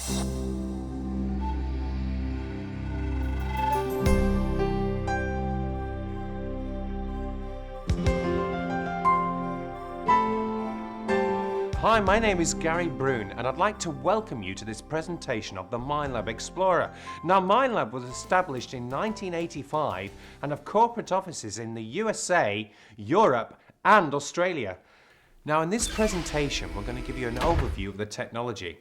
Hi, my name is Gary Brune and I'd like to welcome you to this presentation of the Minelab Explorer. Now, Minelab was established in 1985 and have corporate offices in the USA, Europe and Australia. Now, in this presentation we're going to give you an overview of the technology.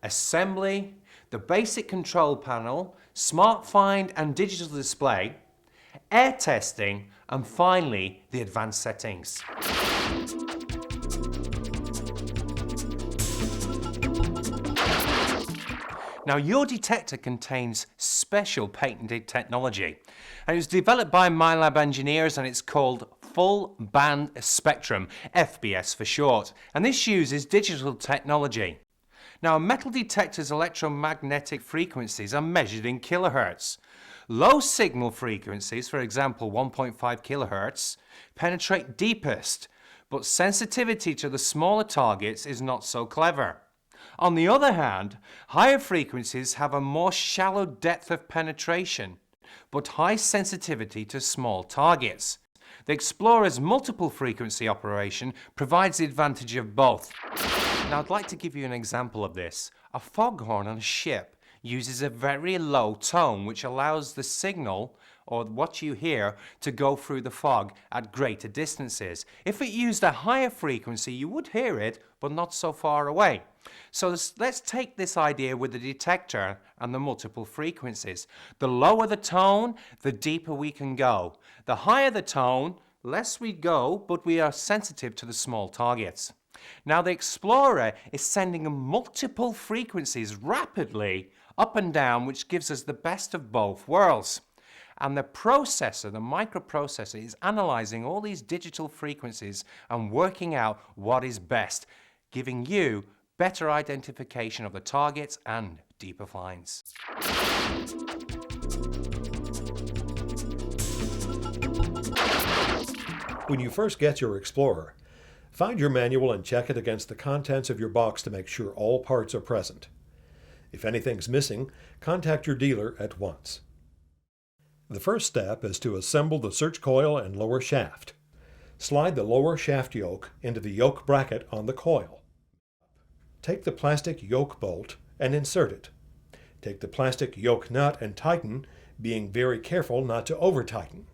Assembly, the basic control panel, smart find and digital display, air testing and finally the advanced settings. Now, your detector contains special patented technology, and it was developed by Minelab engineers and it's called Full Band Spectrum, FBS for short, and this uses digital technology. Now, a metal detector's electromagnetic frequencies are measured in kilohertz. Low signal frequencies, for example 1.5 kilohertz, penetrate deepest, but sensitivity to the smaller targets is not so clever. On the other hand, higher frequencies have a more shallow depth of penetration, but high sensitivity to small targets. The Explorer's multiple frequency operation provides the advantage of both. Now, I'd like to give you an example of this. A foghorn on a ship uses a very low tone which allows the signal, or what you hear, to go through the fog at greater distances. If it used a higher frequency, you would hear it, but not so far away. So let's take this idea with the detector and the multiple frequencies. The lower the tone, the deeper we can go. The higher the tone, less we go, but we are sensitive to the small targets. Now, the Explorer is sending multiple frequencies rapidly up and down, which gives us the best of both worlds. And the processor, the microprocessor, is analyzing all these digital frequencies and working out what is best, giving you better identification of the targets and deeper finds. When you first get your Explorer, find your manual and check it against the contents of your box to make sure all parts are present. If anything's missing, contact your dealer at once. The first step is to assemble the search coil and lower shaft. Slide the lower shaft yoke into the yoke bracket on the coil. Take the plastic yoke bolt and insert it. Take the plastic yoke nut and tighten, being very careful not to over-tighten.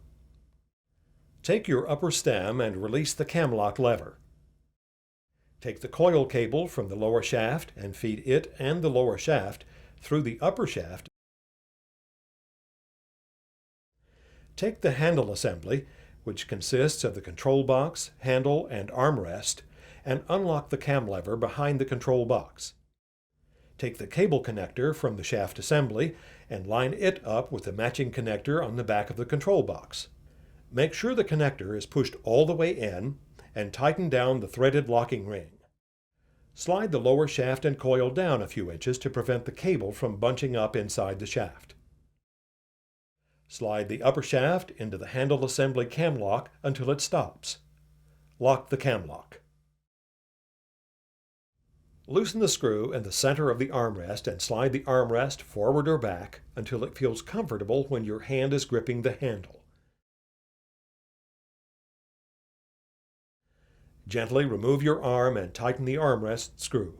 Take your upper stem and release the camlock lever. Take the coil cable from the lower shaft and feed it and the lower shaft through the upper shaft. Take the handle assembly, which consists of the control box, handle, and armrest, and unlock the cam lever behind the control box. Take the cable connector from the shaft assembly and line it up with the matching connector on the back of the control box. Make sure the connector is pushed all the way in and tighten down the threaded locking ring. Slide the lower shaft and coil down a few inches to prevent the cable from bunching up inside the shaft. Slide the upper shaft into the handle assembly cam lock until it stops. Lock the cam lock. Loosen the screw in the center of the armrest and slide the armrest forward or back until it feels comfortable when your hand is gripping the handle. Gently remove your arm and tighten the armrest screw.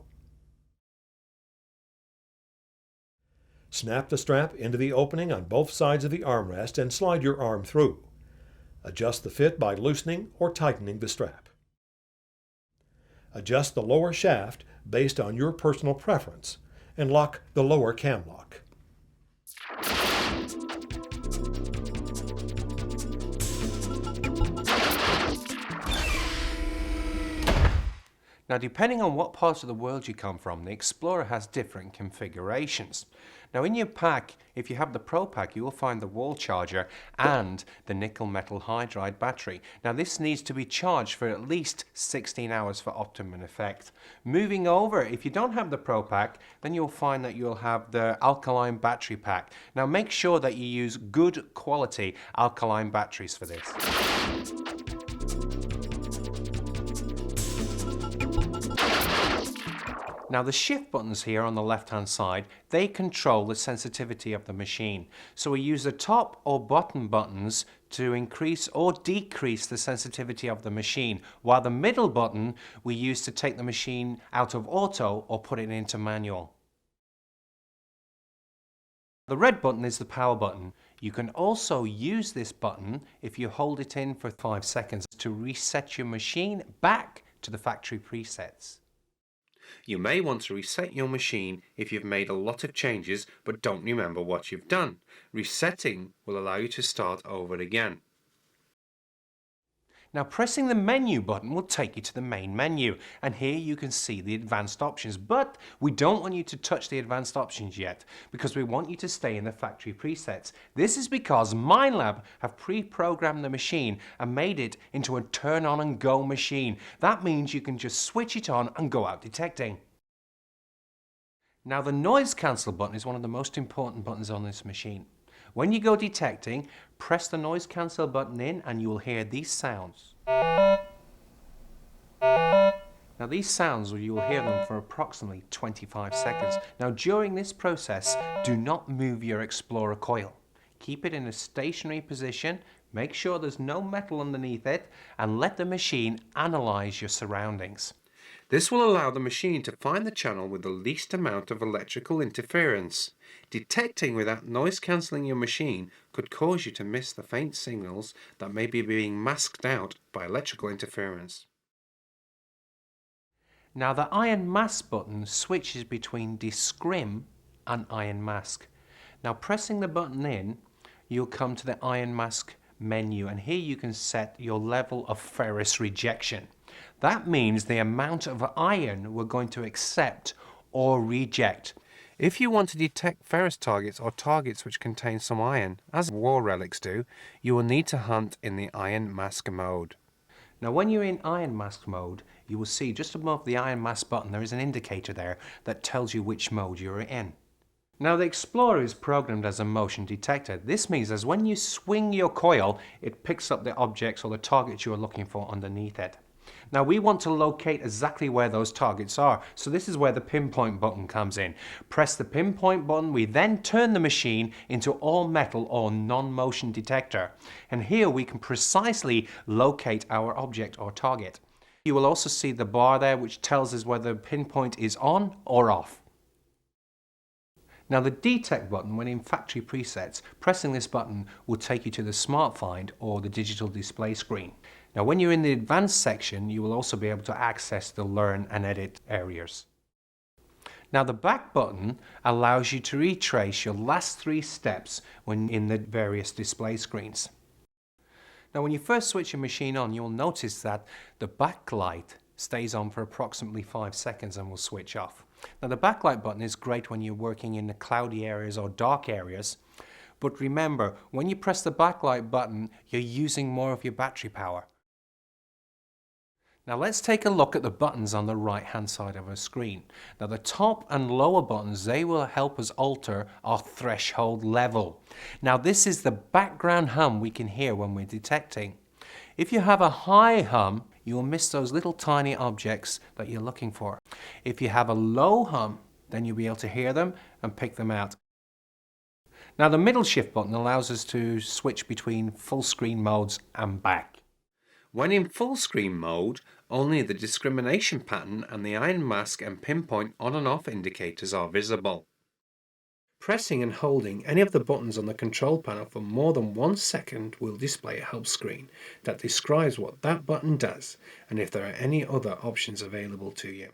Snap the strap into the opening on both sides of the armrest and slide your arm through. Adjust the fit by loosening or tightening the strap. Adjust the lower shaft based on your personal preference and lock the lower cam lock. Now, depending on what part of the world you come from, the Explorer has different configurations. Now, in your pack, if you have the Pro Pack, you will find the wall charger and the nickel metal hydride battery. Now, this needs to be charged for at least 16 hours for optimum effect. Moving over, if you don't have the Pro Pack, then you'll find that you'll have the alkaline battery pack. Now, make sure that you use good quality alkaline batteries for this. Now the shift buttons here on the left hand side, they control the sensitivity of the machine. So we use the top or bottom buttons to increase or decrease the sensitivity of the machine, while the middle button we use to take the machine out of auto or put it into manual. The red button is the power button. You can also use this button if you hold it in for 5 seconds to reset your machine back to the factory presets. You may want to reset your machine if you've made a lot of changes but don't remember what you've done. Resetting will allow you to start over again. Now pressing the menu button will take you to the main menu, and here you can see the advanced options, but we don't want you to touch the advanced options yet because we want you to stay in the factory presets. This is because Minelab have pre-programmed the machine and made it into a turn on and go machine. That means you can just switch it on and go out detecting. Now the noise cancel button is one of the most important buttons on this machine. When you go detecting, press the noise cancel button in and you will hear these sounds. Now these sounds, you will hear them for approximately 25 seconds. Now during this process, do not move your Explorer coil. Keep it in a stationary position, make sure there's no metal underneath it, and let the machine analyze your surroundings. This will allow the machine to find the channel with the least amount of electrical interference. Detecting without noise cancelling your machine could cause you to miss the faint signals that may be being masked out by electrical interference. Now the iron mask button switches between descrim and iron mask. Now pressing the button in, you'll come to the iron mask menu, and here you can set your level of ferrous rejection. That means the amount of iron we're going to accept or reject. If you want to detect ferrous targets or targets which contain some iron, as war relics do, you will need to hunt in the iron mask mode. Now when you're in iron mask mode, you will see just above the iron mask button there is an indicator there that tells you which mode you're in. Now the Explorer is programmed as a motion detector. This means that when you swing your coil, it picks up the objects or the targets you are looking for underneath it. Now we want to locate exactly where those targets are, so this is where the pinpoint button comes in. Press the pinpoint button, we then turn the machine into all metal or non-motion detector, and here we can precisely locate our object or target. You will also see the bar there which tells us whether the pinpoint is on or off. Now the Detect button, when in factory presets, pressing this button will take you to the Smart Find or the digital display screen. Now when you're in the Advanced section, you will also be able to access the Learn and Edit areas. Now the Back button allows you to retrace your last 3 steps when in the various display screens. Now when you first switch your machine on, you'll notice that the backlight stays on for approximately 5 seconds and will switch off. Now the backlight button is great when you're working in the cloudy areas or dark areas, but remember, when you press the backlight button, you're using more of your battery power. Now let's take a look at the buttons on the right hand side of our screen. Now the top and lower buttons, they will help us alter our threshold level. Now this is the background hum we can hear when we're detecting. If you have a high hum, you will miss those little tiny objects that you're looking for. If you have a low hum, then you'll be able to hear them and pick them out. Now the middle shift button allows us to switch between full screen modes and back. When in full screen mode, only the discrimination pattern and the iron mask and pinpoint on and off indicators are visible. Pressing and holding any of the buttons on the control panel for more than 1 second will display a help screen that describes what that button does and if there are any other options available to you.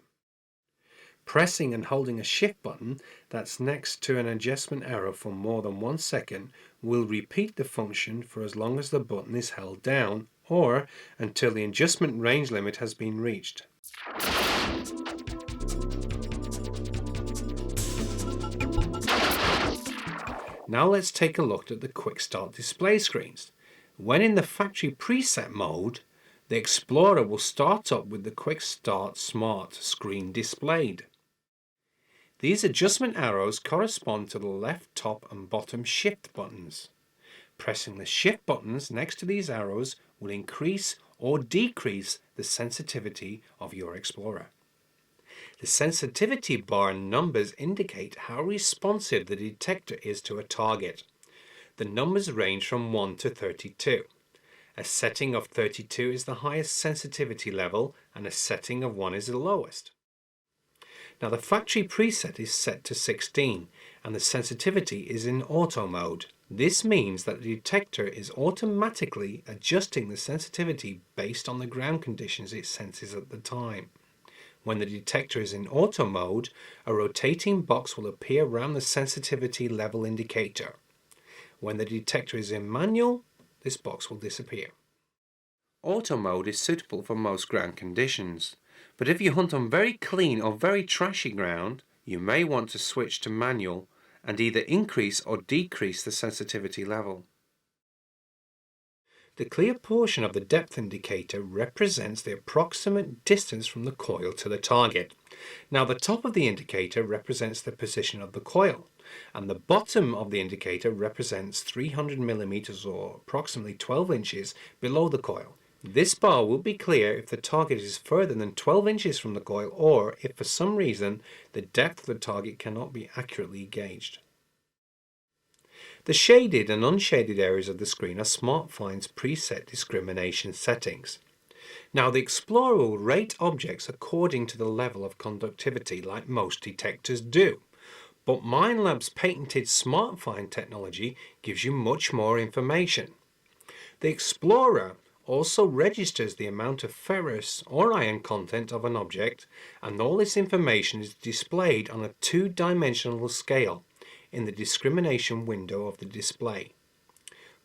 Pressing and holding a shift button that's next to an adjustment arrow for more than 1 second will repeat the function for as long as the button is held down or until the adjustment range limit has been reached. Now let's take a look at the Quick Start display screens. When in the factory preset mode, the Explorer will start up with the Quick Start Smart screen displayed. These adjustment arrows correspond to the left top and bottom shift buttons. Pressing the shift buttons next to these arrows will increase or decrease the sensitivity of your Explorer. The sensitivity bar numbers indicate how responsive the detector is to a target. The numbers range from 1 to 32. A setting of 32 is the highest sensitivity level and a setting of 1 is the lowest. Now the factory preset is set to 16 and the sensitivity is in auto mode. This means that the detector is automatically adjusting the sensitivity based on the ground conditions it senses at the time. When the detector is in auto mode, a rotating box will appear around the sensitivity level indicator. When the detector is in manual, this box will disappear. Auto mode is suitable for most ground conditions, but if you hunt on very clean or very trashy ground, you may want to switch to manual and either increase or decrease the sensitivity level. The clear portion of the depth indicator represents the approximate distance from the coil to the target. Now the top of the indicator represents the position of the coil, and the bottom of the indicator represents 300 millimeters or approximately 12 inches below the coil. This bar will be clear if the target is further than 12 inches from the coil or if for some reason the depth of the target cannot be accurately gauged. The shaded and unshaded areas of the screen are SmartFind's preset discrimination settings. Now the Explorer will rate objects according to the level of conductivity like most detectors do. But Minelab's patented SmartFind technology gives you much more information. The Explorer also registers the amount of ferrous or iron content of an object, and all this information is displayed on a two-dimensional scale in the discrimination window of the display.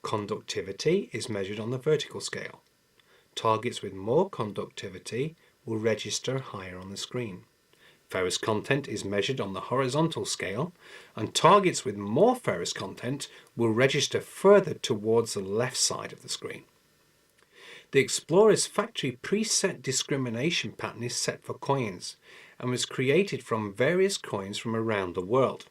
Conductivity is measured on the vertical scale. Targets with more conductivity will register higher on the screen. Ferrous content is measured on the horizontal scale, and targets with more ferrous content will register further towards the left side of the screen. The Explorer's factory preset discrimination pattern is set for coins and was created from various coins from around the world.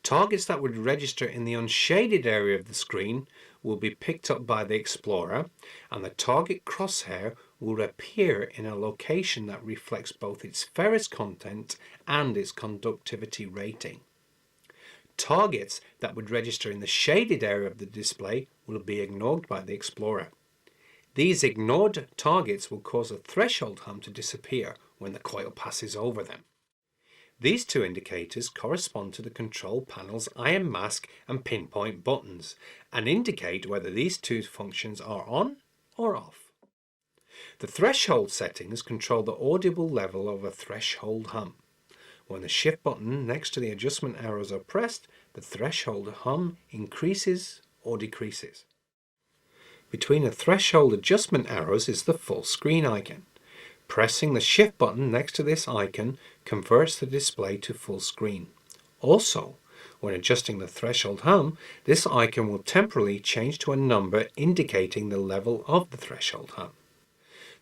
Targets that would register in the unshaded area of the screen will be picked up by the Explorer, and the target crosshair will appear in a location that reflects both its ferrous content and its conductivity rating. Targets that would register in the shaded area of the display will be ignored by the Explorer. These ignored targets will cause a threshold hum to disappear when the coil passes over them. These two indicators correspond to the control panel's iron mask and pinpoint buttons and indicate whether these two functions are on or off. The threshold settings control the audible level of a threshold hum. When the shift button next to the adjustment arrows are pressed, the threshold hum increases or decreases. Between the threshold adjustment arrows is the full screen icon. Pressing the shift button next to this icon converts the display to full screen. Also, when adjusting the threshold hum, this icon will temporarily change to a number indicating the level of the threshold hum.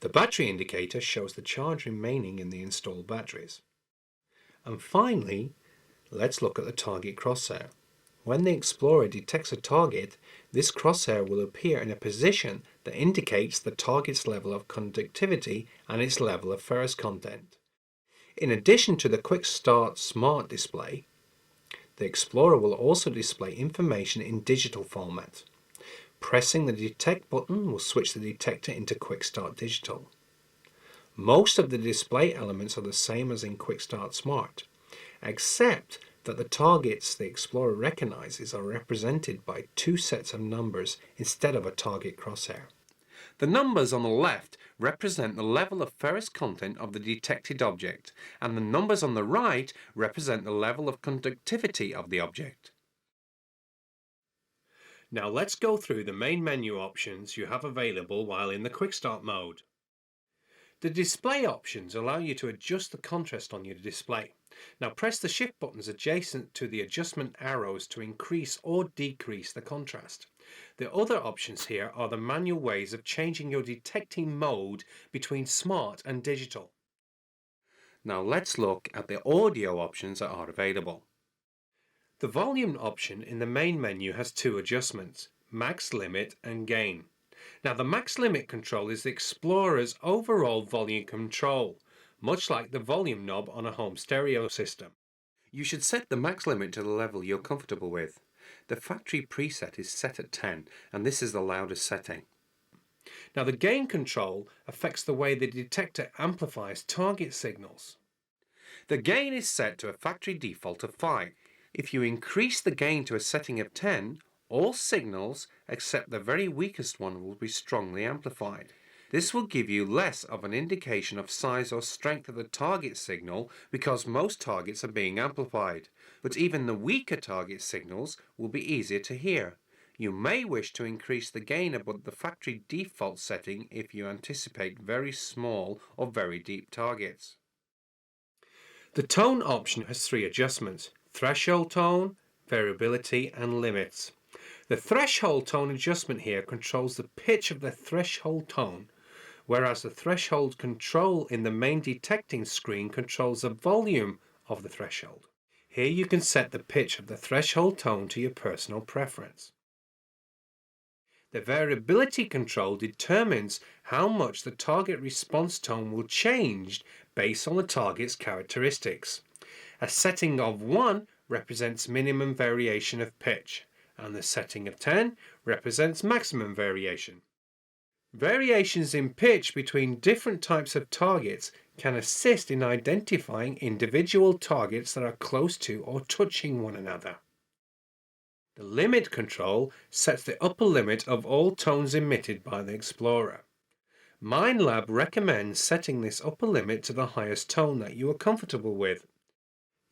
The battery indicator shows the charge remaining in the installed batteries. And finally, let's look at the target crosshair. When the Explorer detects a target, this crosshair will appear in a position that indicates the target's level of conductivity and its level of ferrous content. In addition to the Quick Start Smart display, the Explorer will also display information in digital format. Pressing the Detect button will switch the detector into Quick Start Digital. Most of the display elements are the same as in Quick Start Smart, except that the targets the Explorer recognizes are represented by two sets of numbers instead of a target crosshair. The numbers on the left represent the level of ferrous content of the detected object, and the numbers on the right represent the level of conductivity of the object. Now let's go through the main menu options you have available while in the Quick Start mode. The display options allow you to adjust the contrast on your display. Now press the shift buttons adjacent to the adjustment arrows to increase or decrease the contrast. The other options here are the manual ways of changing your detecting mode between smart and digital. Now let's look at the audio options that are available. The volume option in the main menu has two adjustments, max limit and gain. Now the max limit control is the Explorer's overall volume control. much like the volume knob on a home stereo system. You should set the max limit to the level you're comfortable with. The factory preset is set at 10, and this is the loudest setting. Now the gain control affects the way the detector amplifies target signals. The gain is set to a factory default of 5. If you increase the gain to a setting of 10, all signals except the very weakest one will be strongly amplified. This will give you less of an indication of size or strength of the target signal because most targets are being amplified, but even the weaker target signals will be easier to hear. You may wish to increase the gain above the factory default setting if you anticipate very small or very deep targets. The tone option has 3 adjustments: threshold tone, variability and limits. The threshold tone adjustment here controls the pitch of the threshold tone, whereas the threshold control in the main detecting screen controls the volume of the threshold. Here you can set the pitch of the threshold tone to your personal preference. The variability control determines how much the target response tone will change based on the target's characteristics. A setting of 1 represents minimum variation of pitch, and the setting of 10 represents maximum variation. Variations in pitch between different types of targets can assist in identifying individual targets that are close to or touching one another. The limit control sets the upper limit of all tones emitted by the Explorer. Minelab recommends setting this upper limit to the highest tone that you are comfortable with.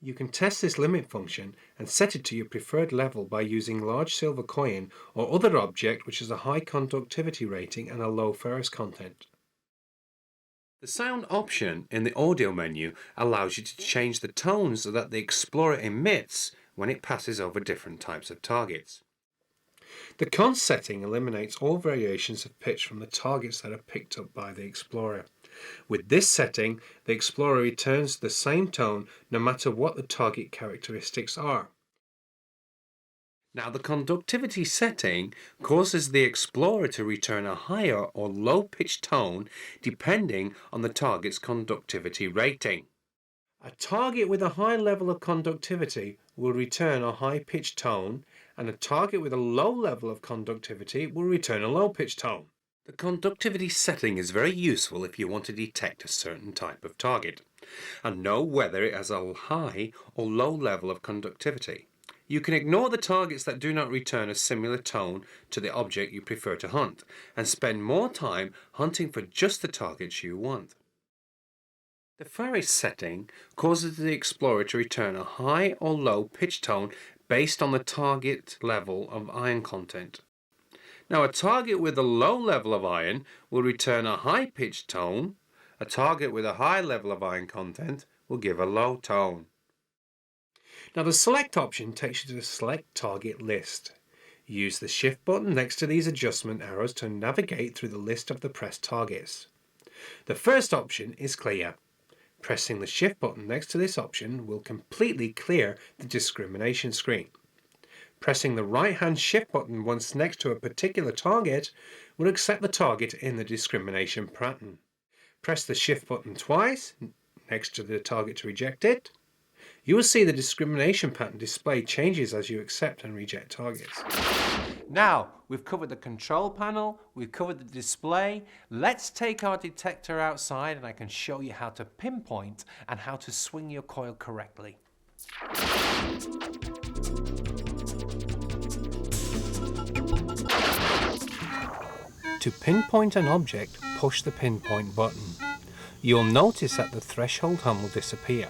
You can test this limit function and set it to your preferred level by using large silver coin or other object which has a high conductivity rating and a low ferrous content. The sound option in the audio menu allows you to change the tones that the Explorer emits when it passes over different types of targets. The con setting eliminates all variations of pitch from the targets that are picked up by the Explorer. With this setting, the Explorer returns the same tone no matter what the target characteristics are. Now the conductivity setting causes the Explorer to return a higher or low-pitched tone depending on the target's conductivity rating. A target with a high level of conductivity will return a high-pitched tone, and a target with a low level of conductivity will return a low-pitched tone. The conductivity setting is very useful if you want to detect a certain type of target and know whether it has a high or low level of conductivity. You can ignore the targets that do not return a similar tone to the object you prefer to hunt and spend more time hunting for just the targets you want. The ferrous setting causes the Explorer to return a high or low pitch tone based on the target level of iron content. Now, a target with a low level of iron will return a high pitched tone. A target with a high level of iron content will give a low tone. Now, the select option takes you to the select target list. Use the shift button next to these adjustment arrows to navigate through the list of the pressed targets. The first option is clear. Pressing the shift button next to this option will completely clear the discrimination screen. Pressing the right-hand shift button once next to a particular target will accept the target in the discrimination pattern. Press the shift button twice next to the target to reject it. You will see the discrimination pattern display changes as you accept and reject targets. Now, we've covered the control panel, we've covered the display. Let's take our detector outside and I can show you how to pinpoint and how to swing your coil correctly. To pinpoint an object, push the pinpoint button. You'll notice that the threshold hum will disappear.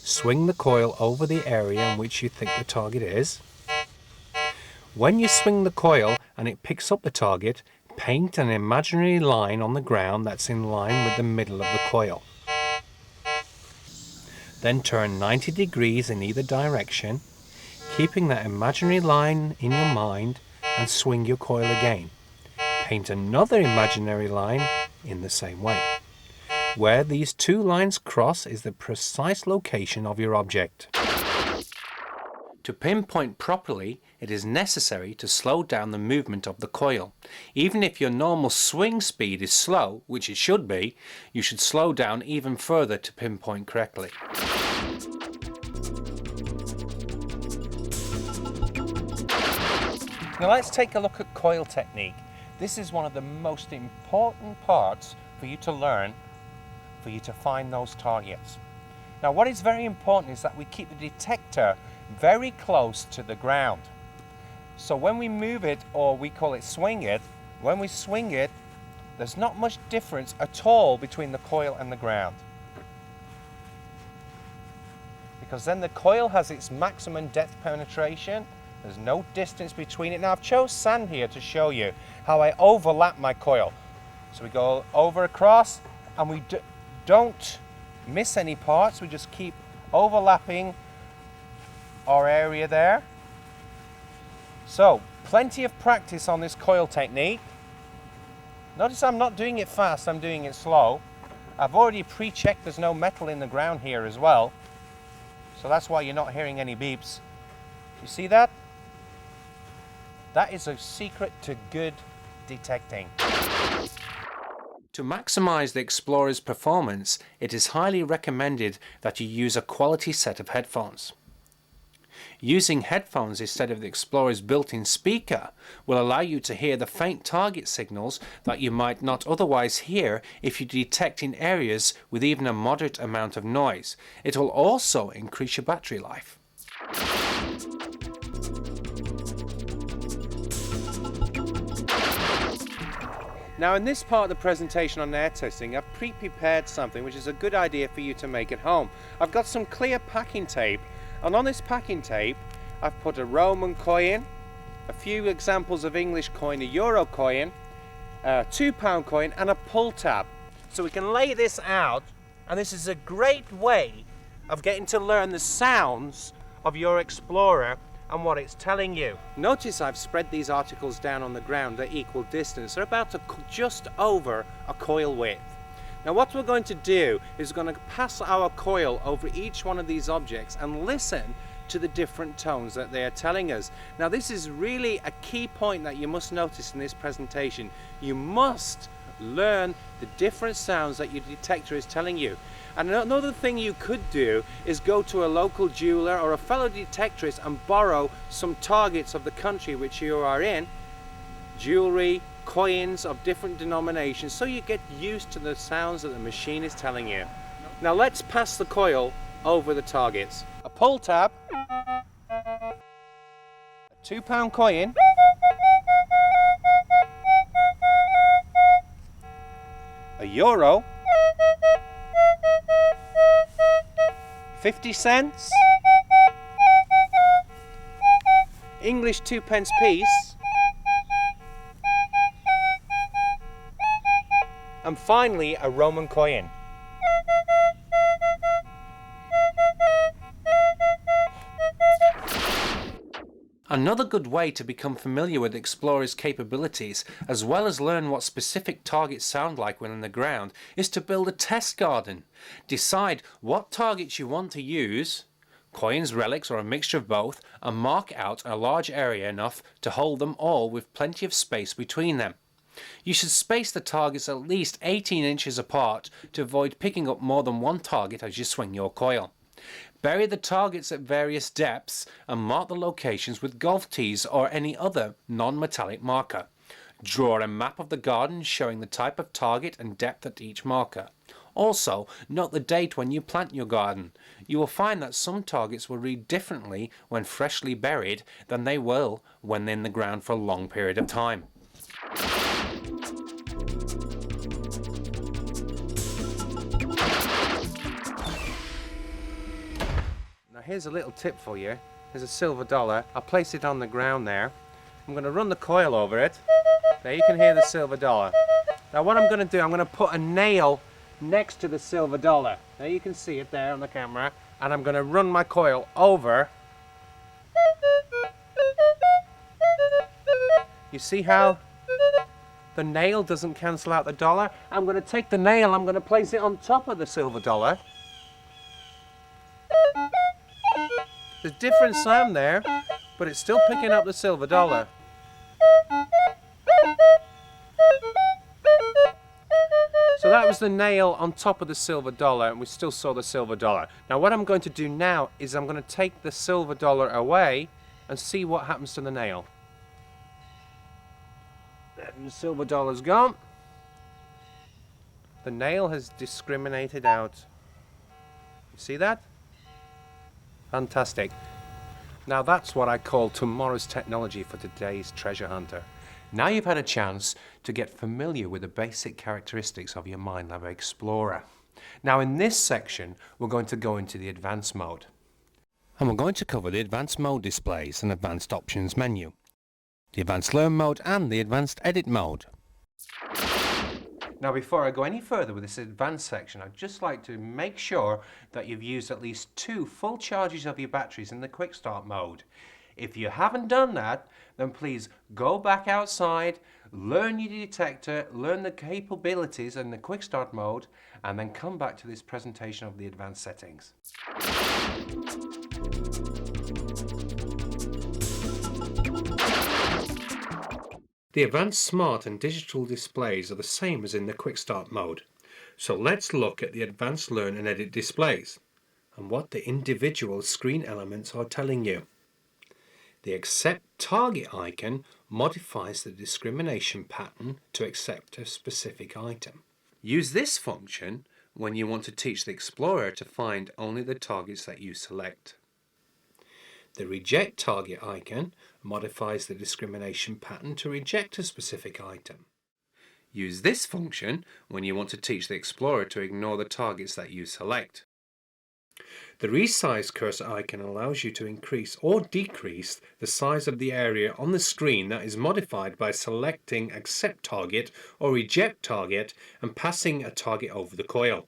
Swing the coil over the area in which you think the target is. When you swing the coil and it picks up the target, paint an imaginary line on the ground that's in line with the middle of the coil. Then turn 90 degrees in either direction, keeping that imaginary line in your mind, and swing your coil again. Paint another imaginary line in the same way. Where these two lines cross is the precise location of your object. To pinpoint properly, it is necessary to slow down the movement of the coil. Even if your normal swing speed is slow, which it should be, you should slow down even further to pinpoint correctly. Now let's take a look at coil technique. This is one of the most important parts for you to learn, for you to find those targets. Now what is very important is that we keep the detector very close to the ground. So when we move it, or we call it swing it, when we swing it, there's not much difference at all between the coil and the ground. Because then the coil has its maximum depth penetration. There's no distance between it. Now I've chose sand here to show you how I overlap my coil. So we go over across and we don't miss any parts. We just keep overlapping our area there. So plenty of practice on this coil technique. Notice I'm not doing it fast, I'm doing it slow. I've already pre-checked there's no metal in the ground here as well. So that's why you're not hearing any beeps. You see that? That is a secret to good detecting. To maximize the Explorer's performance, it is highly recommended that you use a quality set of headphones. Using headphones instead of the Explorer's built-in speaker will allow you to hear the faint target signals that you might not otherwise hear if you detect in areas with even a moderate amount of noise. It will also increase your battery life. Now in this part of the presentation on air testing, I've pre-prepared something which is a good idea for you to make at home. I've got some clear packing tape, and on this packing tape I've put a Roman coin, a few examples of English coin, a Euro coin, a £2 coin and a pull tab. So we can lay this out, and this is a great way of getting to learn the sounds of your Explorer and what it's telling you. Notice I've spread these articles down on the ground at equal distance. They're about just over a coil width. Now what we're going to do is we're going to pass our coil over each one of these objects and listen to the different tones that they are telling us. Now this is really a key point that you must notice in this presentation. You must learn the different sounds that your detector is telling you. And another thing you could do is go to a local jeweler or a fellow detectorist and borrow some targets of the country which you are in, jewelry, coins of different denominations, so you get used to the sounds that the machine is telling you. Now let's pass the coil over the targets. A pull tab, a £2 coin, a euro, 50 cents, English 2p piece, and finally a Roman coin. Another good way to become familiar with Explorer's capabilities, as well as learn what specific targets sound like when in the ground, is to build a test garden. Decide what targets you want to use, coins, relics, or a mixture of both, and mark out a large area enough to hold them all with plenty of space between them. You should space the targets at least 18 inches apart to avoid picking up more than one target as you swing your coil. Bury the targets at various depths and mark the locations with golf tees or any other non-metallic marker. Draw a map of the garden showing the type of target and depth at each marker. Also, note the date when you plant your garden. You will find that some targets will read differently when freshly buried than they will when in the ground for a long period of time. Here's a little tip for you. There's a silver dollar. I'll place it on the ground there. I'm going to run the coil over it. There you can hear the silver dollar. Now what I'm going to do, I'm going to put a nail next to the silver dollar. There you can see it there on the camera. And I'm going to run my coil over. You see how the nail doesn't cancel out the dollar? I'm going to take the nail, I'm going to place it on top of the silver dollar. There's different sound there, but it's still picking up the silver dollar. So that was the nail on top of the silver dollar, and we still saw the silver dollar. Now what I'm going to do now is I'm going to take the silver dollar away and see what happens to the nail. And the silver dollar's gone. The nail has discriminated out. You see that? Fantastic. Now that's what I call tomorrow's technology for today's treasure hunter. Now you've had a chance to get familiar with the basic characteristics of your Minelab Explorer. Now in this section we're going to go into the advanced mode. And we're going to cover the advanced mode displays and advanced options menu, the advanced learn mode and the advanced edit mode. Now before I go any further with this advanced section, I'd just like to make sure that you've used at least 2 full charges of your batteries in the quick start mode. If you haven't done that, then please go back outside, learn your detector, learn the capabilities in the quick start mode, and then come back to this presentation of the advanced settings. The advanced smart and digital displays are the same as in the quick start mode. So let's look at the advanced learn and edit displays and what the individual screen elements are telling you. The accept target icon modifies the discrimination pattern to accept a specific item. Use this function when you want to teach the Explorer to find only the targets that you select. The reject target icon modifies the discrimination pattern to reject a specific item. Use this function when you want to teach the Explorer to ignore the targets that you select. The resize cursor icon allows you to increase or decrease the size of the area on the screen that is modified by selecting accept target or reject target and passing a target over the coil.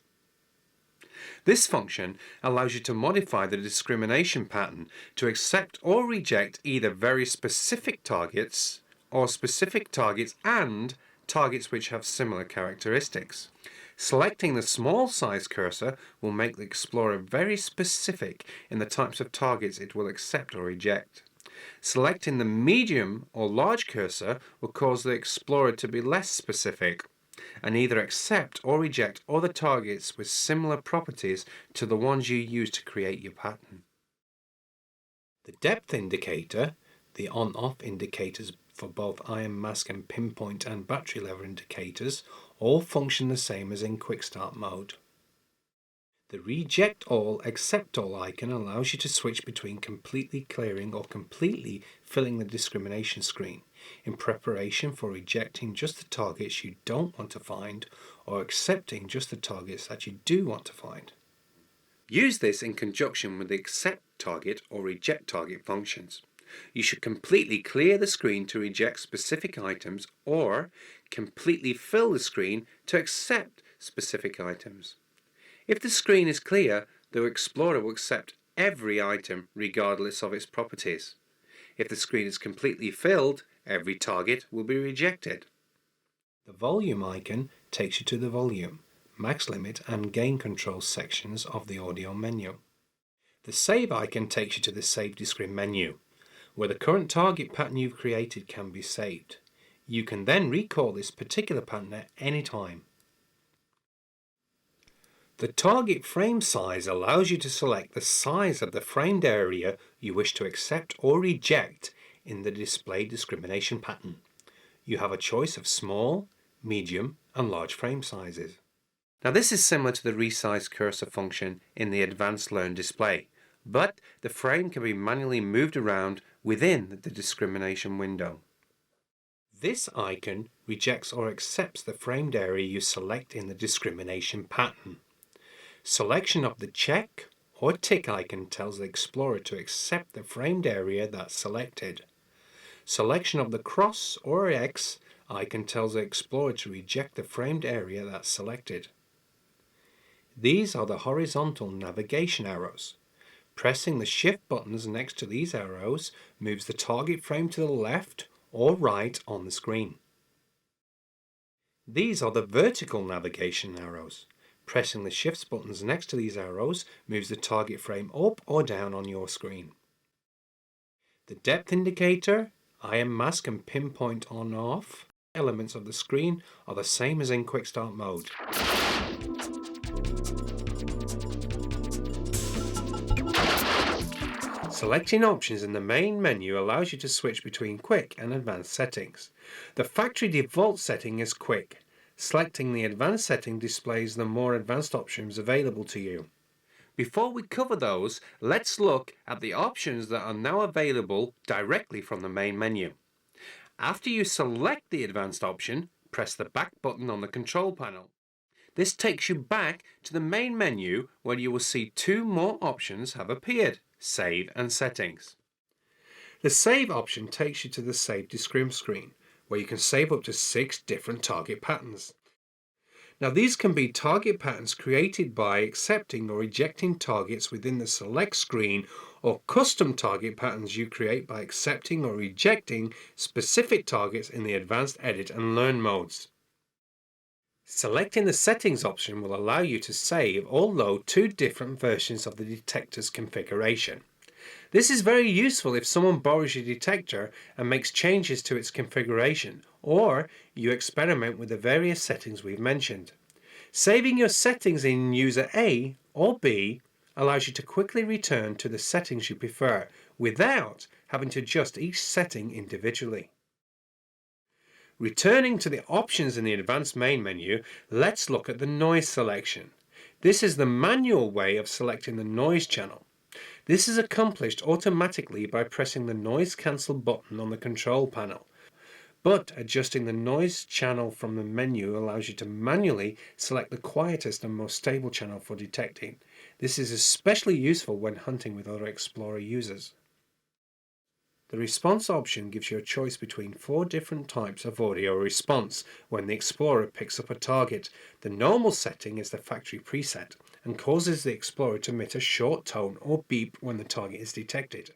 This function allows you to modify the discrimination pattern to accept or reject either very specific targets or specific targets and targets which have similar characteristics. Selecting the small size cursor will make the Explorer very specific in the types of targets it will accept or reject. Selecting the medium or large cursor will cause the Explorer to be less specific and either accept or reject other targets with similar properties to the ones you use to create your pattern. The depth indicator, the on-off indicators for both iron mask and pinpoint and battery level indicators all function the same as in quick start mode. The reject all, accept all icon allows you to switch between completely clearing or completely filling the discrimination screen in preparation for rejecting just the targets you don't want to find or accepting just the targets that you do want to find. Use this in conjunction with the accept target or reject target functions. You should completely clear the screen to reject specific items or completely fill the screen to accept specific items. If the screen is clear, the Explorer will accept every item regardless of its properties. If the screen is completely filled, every target will be rejected. The volume icon takes you to the volume, max limit and gain control sections of the audio menu. The save icon takes you to the save discrim menu, where the current target pattern you've created can be saved. You can then recall this particular pattern at any time. The target frame size allows you to select the size of the framed area you wish to accept or reject in the display discrimination pattern. You have a choice of small, medium and large frame sizes. Now this is similar to the resize cursor function in the advanced learn display, but the frame can be manually moved around within the discrimination window. This icon rejects or accepts the framed area you select in the discrimination pattern. Selection of the check or tick icon tells the Explorer to accept the framed area that's selected. Selection of the cross or X icon tells the Explorer to reject the framed area that's selected. These are the horizontal navigation arrows. Pressing the shift buttons next to these arrows moves the target frame to the left or right on the screen. These are the vertical navigation arrows. Pressing the shift buttons next to these arrows moves the target frame up or down on your screen. The depth indicator, iron mask and pinpoint on off elements of the screen are the same as in quick start mode. Selecting options in the main menu allows you to switch between quick and advanced settings. The factory default setting is quick. Selecting the advanced setting displays the more advanced options available to you. Before we cover those, let's look at the options that are now available directly from the main menu. After you select the advanced option, press the back button on the control panel. This takes you back to the main menu where you will see two more options have appeared, Save and Settings. The Save option takes you to the Save to screen, where you can save up to 6 different target patterns. Now these can be target patterns created by accepting or rejecting targets within the select screen, or custom target patterns you create by accepting or rejecting specific targets in the advanced edit and learn modes. Selecting the settings option will allow you to save or load 2 different versions of the detector's configuration. This is very useful if someone borrows your detector and makes changes to its configuration, or you experiment with the various settings we've mentioned. Saving your settings in user A or B allows you to quickly return to the settings you prefer without having to adjust each setting individually. Returning to the options in the advanced main menu, let's look at the noise selection. This is the manual way of selecting the noise channel. This is accomplished automatically by pressing the noise cancel button on the control panel. But adjusting the noise channel from the menu allows you to manually select the quietest and most stable channel for detecting. This is especially useful when hunting with other Explorer users. The response option gives you a choice between 4 different types of audio response when the Explorer picks up a target. The normal setting is the factory preset and causes the Explorer to emit a short tone or beep when the target is detected.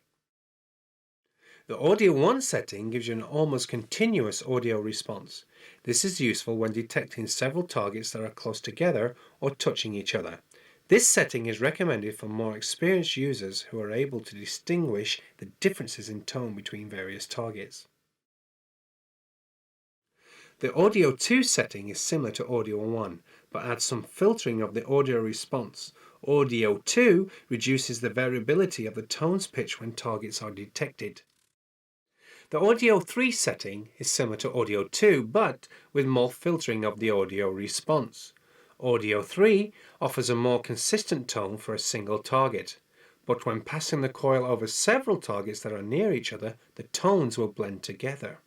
The Audio 1 setting gives you an almost continuous audio response. This is useful when detecting several targets that are close together or touching each other. This setting is recommended for more experienced users who are able to distinguish the differences in tone between various targets. The Audio 2 setting is similar to Audio 1, but adds some filtering of the audio response. Audio 2 reduces the variability of the tone's pitch when targets are detected. The Audio 3 setting is similar to Audio 2, but with more filtering of the audio response. Audio 3 offers a more consistent tone for a single target, but when passing the coil over several targets that are near each other, the tones will blend together.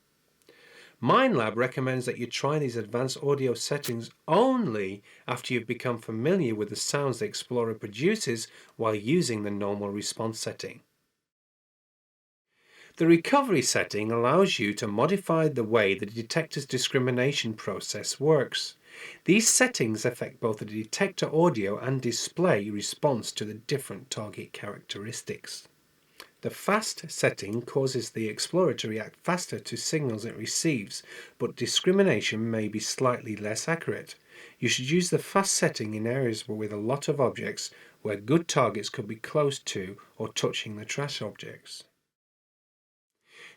Minelab recommends that you try these advanced audio settings only after you've become familiar with the sounds the Explorer produces while using the normal response setting. The recovery setting allows you to modify the way the detector's discrimination process works. These settings affect both the detector audio and display response to the different target characteristics. The fast setting causes the Explorer to react faster to signals it receives, but discrimination may be slightly less accurate. You should use the fast setting in areas with a lot of objects where good targets could be close to or touching the trash objects.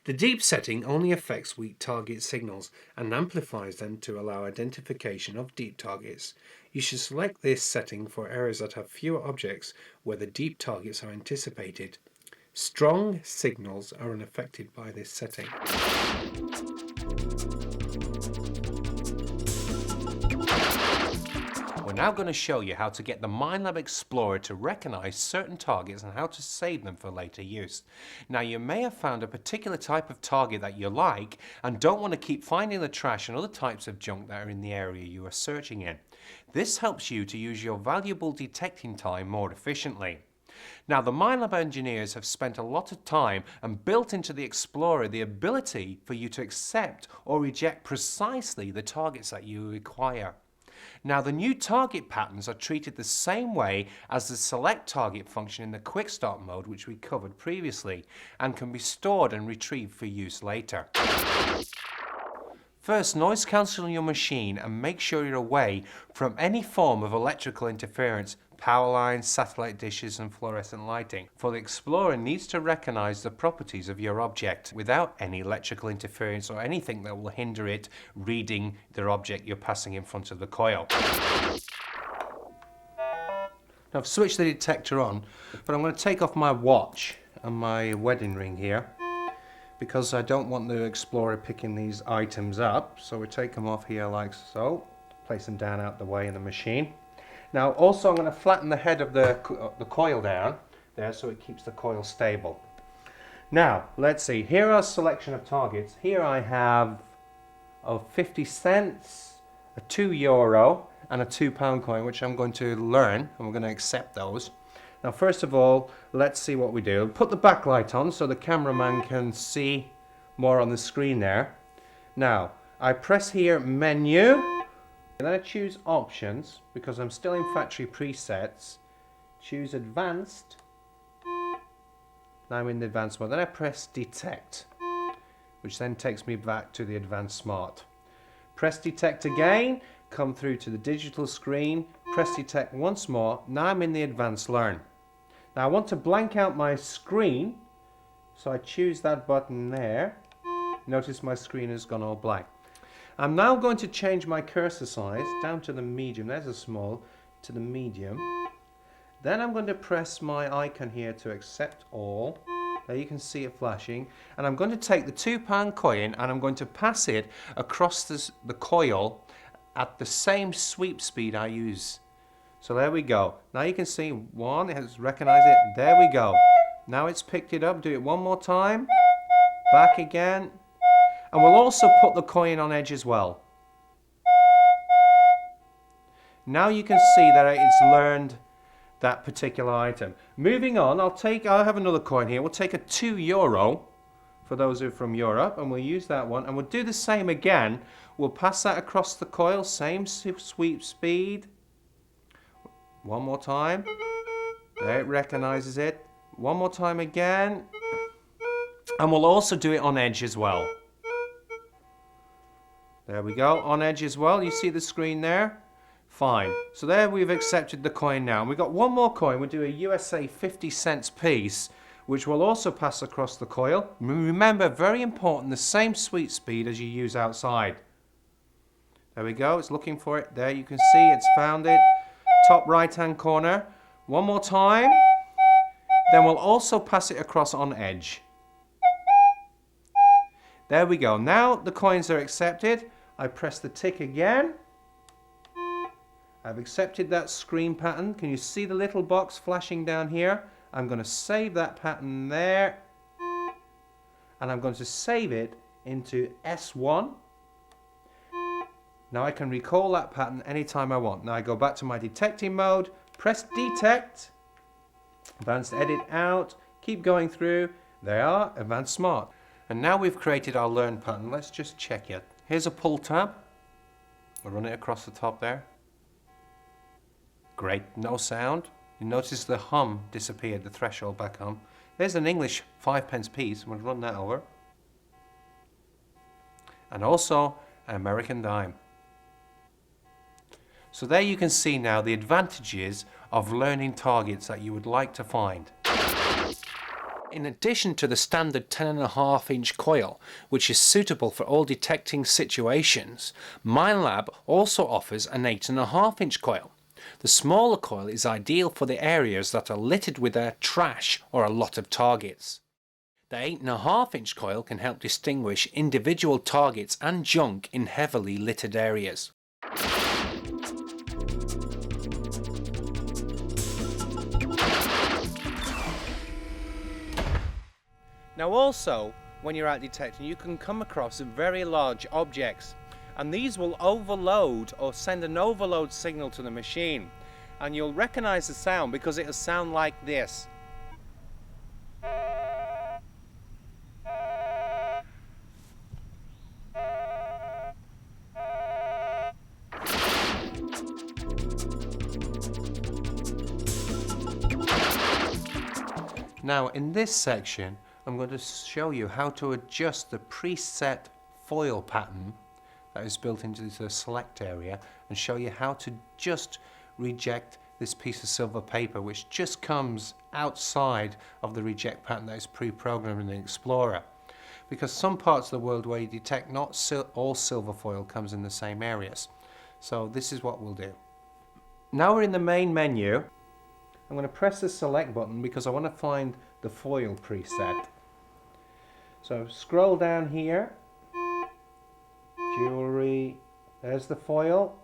The deep setting only affects weak target signals and amplifies them to allow identification of deep targets. You should select this setting for areas that have fewer objects where the deep targets are anticipated. Strong signals are unaffected by this setting. We're now going to show you how to get the Minelab Explorer to recognize certain targets and how to save them for later use. Now, you may have found a particular type of target that you like and don't want to keep finding the trash and other types of junk that are in the area you are searching in. This helps you to use your valuable detecting time more efficiently. Now, the Minelab engineers have spent a lot of time and built into the Explorer the ability for you to accept or reject precisely the targets that you require. Now, the new target patterns are treated the same way as the select target function in the quick start mode, which we covered previously, and can be stored and retrieved for use later. First, noise cancel your machine and make sure you're away from any form of electrical interference, power lines, satellite dishes and fluorescent lighting. For the Explorer needs to recognize the properties of your object without any electrical interference or anything that will hinder it reading the object you're passing in front of the coil. Now I've switched the detector on, but I'm going to take off my watch and my wedding ring here because I don't want the Explorer picking these items up. So we take them off here like so, place them down out the way in the machine. Now also I'm going to flatten the head of the coil down there so it keeps the coil stable. Now let's see, here are a selection of targets. Here I have 50 cents, a €2 and a £2 coin, which I'm going to learn, and we're going to accept those. Now first of all, let's see what we do. Put the backlight on so the cameraman can see more on the screen there. Now I press here menu, and then I choose options because I'm still in factory presets. Choose advanced. Now I'm in the advanced mode. Then I press detect, which then takes me back to the advanced smart. Press detect again, come through to the digital screen, press detect once more. Now I'm in the advanced learn. Now I want to blank out my screen, so I choose that button there. Notice my screen has gone all black. I'm now going to change my cursor size down to the medium. There's a small, to the medium. Then I'm going to press my icon here to accept all. There you can see it flashing. And I'm going to take the £2 coin and I'm going to pass it across the coil at the same sweep speed I use. So there we go. Now you can see one, it has recognized it. There we go. Now it's picked it up. Do it one more time. Back again. And we'll also put the coin on edge as well. Now you can see that it's learned that particular item. Moving on, I'll have another coin here. We'll take a €2 for those who are from Europe, and we'll use that one. And we'll do the same again. We'll pass that across the coil, same sweep speed. One more time. There, it recognizes it. One more time again. And we'll also do it on edge as well. There we go, on edge as well. You see the screen there? Fine. So there we've accepted the coin now. And we've got one more coin. We'll do a USA 50 cents piece, which will also pass across the coil. Remember, very important, the same sweep speed as you use outside. There we go, it's looking for it. There you can see it's found it. Top right hand corner. One more time. Then we'll also pass it across on edge. There we go. Now the coins are accepted. I press the tick again. I've accepted that screen pattern. Can you see the little box flashing down here? I'm going to save that pattern there. And I'm going to save it into S1. Now I can recall that pattern anytime I want. Now I go back to my detecting mode, press detect, advanced edit out, keep going through. They are advanced smart. And now we've created our learn pattern. Let's just check it. Here's a pull tab. We'll run it across the top there. Great, no sound. You notice the hum disappeared, the threshold back hum. There's an English 5p piece. We'll run that over. And also an American dime. So there you can see now the advantages of learning targets that you would like to find. In addition to the standard 10.5-inch coil, which is suitable for all detecting situations, Minelab also offers an 8.5-inch coil. The smaller coil is ideal for the areas that are littered with trash or a lot of targets. The 8.5-inch coil can help distinguish individual targets and junk in heavily littered areas. Now also, when you're out detecting, you can come across very large objects, and these will overload or send an overload signal to the machine, and you'll recognize the sound because it'll sound like this. Now in this section I'm going to show you how to adjust the preset foil pattern that is built into the select area and show you how to just reject this piece of silver paper which just comes outside of the reject pattern that is pre-programmed in the Explorer. Because some parts of the world where you detect, not all silver foil comes in the same areas. So this is what we'll do. Now we're in the main menu. I'm going to press the select button because I want to find the foil preset. So scroll down here, jewelry, there's the foil.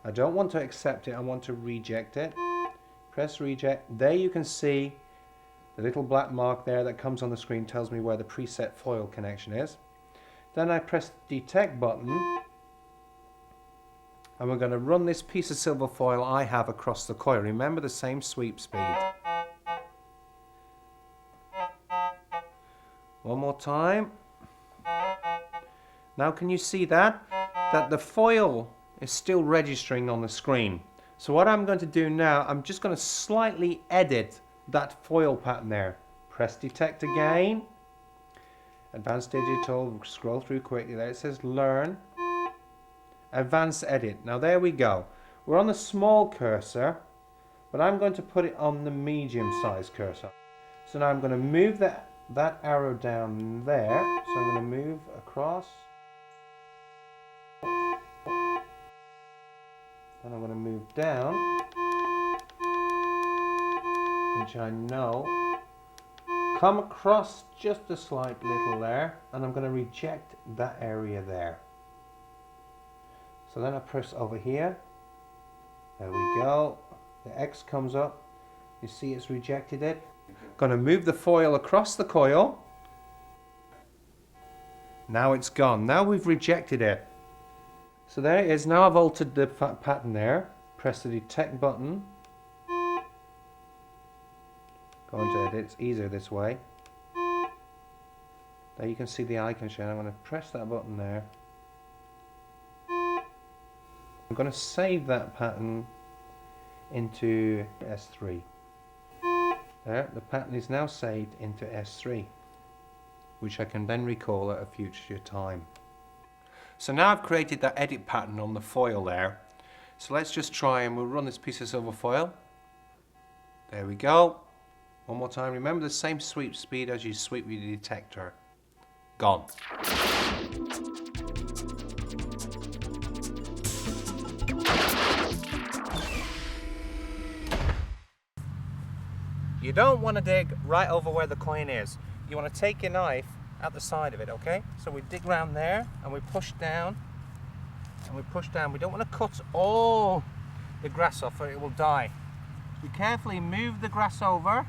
I don't want to accept it, I want to reject it. Press reject. There you can see the little black mark there that comes on the screen tells me where the preset foil connection is. Then I press the detect button and we're going to run this piece of silver foil I have across the coil. Remember the same sweep speed. One more time. Now can you see that? That the foil is still registering on the screen. So what I'm going to do now, I'm just going to slightly edit that foil pattern there. Press detect again. Advanced Digital, scroll through quickly there. It says learn. Advanced edit. Now there we go. We're on the small cursor, but I'm going to put it on the medium size cursor. So now I'm going to move that arrow down there. So I'm going to move across. And I'm going to move down, which I know, come across just a slight little there, and I'm going to reject that area there. So then I press over here, there we go, the X comes up, you see it's rejected it. Going to move the foil across the coil, now it's gone, now we've rejected it. So there it is, now I've altered the pattern there, press the detect button, go into edit, it's easier this way. There you can see the icon showing, I'm going to press that button there. I'm going to save that pattern into S3. There, the pattern is now saved into S3, which I can then recall at a future time. So now I've created that edit pattern on the foil there. So let's just try and we'll run this piece of silver foil. There we go. One more time. Remember the same sweep speed as you sweep with the detector. Gone. You don't want to dig right over where the coin is. You want to take your knife at the side of it, okay? So we dig around there and we push down and we push down. We don't want to cut all the grass off or it will die. We carefully move the grass over,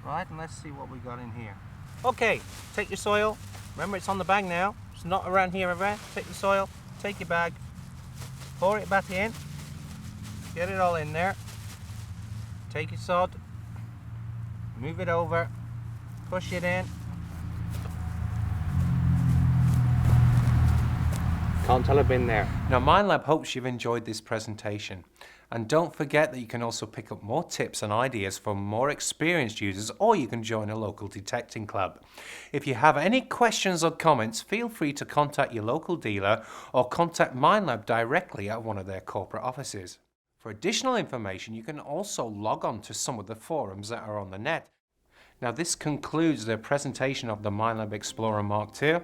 right? And let's see what we got in here. Okay, take your soil. Remember it's on the bag now. It's not around here ever. Take the soil, take your bag, pour it back in, get it all in there. Take your sod, move it over, push it in. Can't tell I've been there. Now Minelab hopes you've enjoyed this presentation. And don't forget that you can also pick up more tips and ideas from more experienced users, or you can join a local detecting club. If you have any questions or comments, feel free to contact your local dealer or contact Minelab directly at one of their corporate offices. For additional information, you can also log on to some of the forums that are on the net. Now this concludes the presentation of the Minelab Explorer Mark II.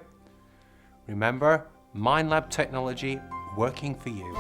Remember, Minelab technology working for you.